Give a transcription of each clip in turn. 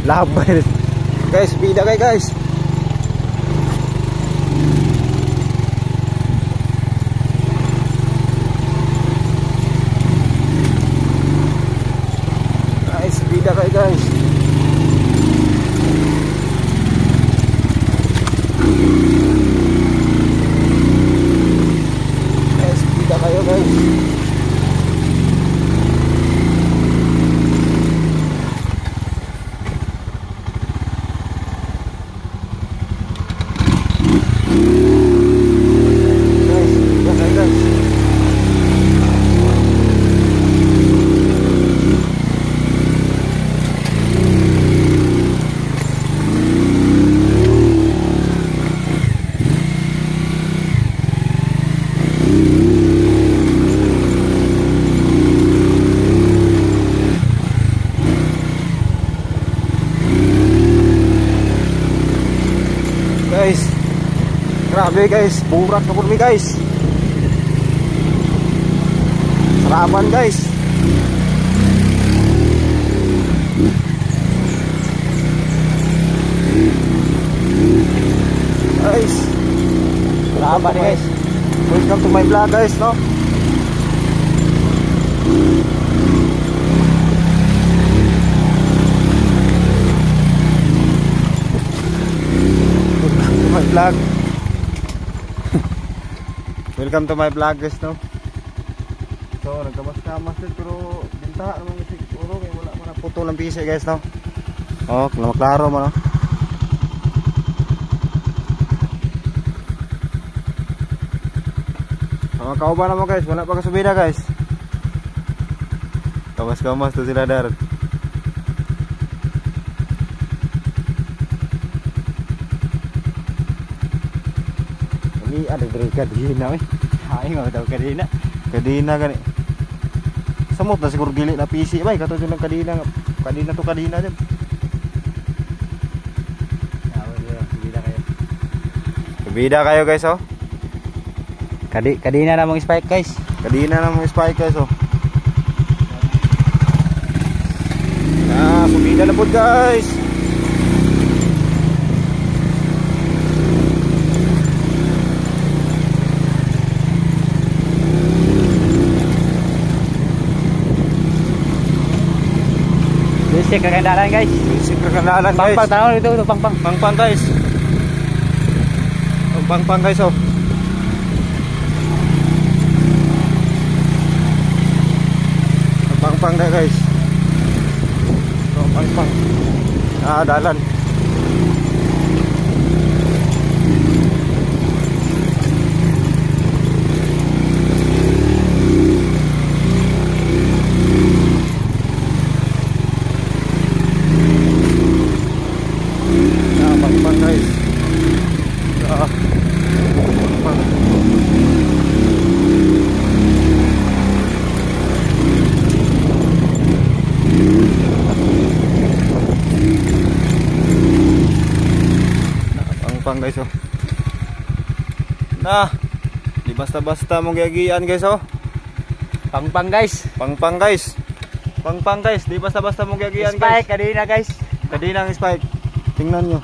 Labay. Guys, bida kayo guys. Guys, bida kayo guys. Guys, bida kayo guys. Guys, grabe guys, burak na po guys. Sarapan guys. Guys, sarapan guys. Welcome to my vlog guys, no? My vlog. Welcome to my vlog guys, no? So nagkamas-kamas din pero bintaha naman kasi siguro kaya wala man puto ng PC guys, no? Oh, klaro mo, no? Mga kauban naman guys, wala pa kasubida guys. Kamas-kamas to sila dar. Ada dari kadina weh. Hai enggak tahu kadina. Kadina kan. Semut na siguro dili na PC bay kato jud ng kadina. Kadina to kadina jud. Bida kayo. Bida kayo guys oh. Kadina na mong spike guys. Kadina na mong spike guys oh. Nah, subida na pud guys. Basic kekendaraan guys. Basic kekendaraan guys. Pang-pang tahu itu pang-pang. Pang-pang guys. Pang-pang guys oh. Pang-pang guys. Pang-pang. Ah, dalan. Pang guys. Pang. Pang guys oh. Nah, di basta-basta mong gagian guys oh. Pang-pang guys. Pang-pang guys. Pang-pang guys, di basta-basta mong gagian guys. Spike kadina guys. Kadina ang spike. Tingnan nyo.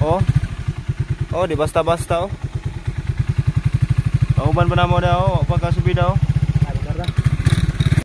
Oh. Oh, di basta-basta oh. Pauban pa na mo daw, pagkasubida oh.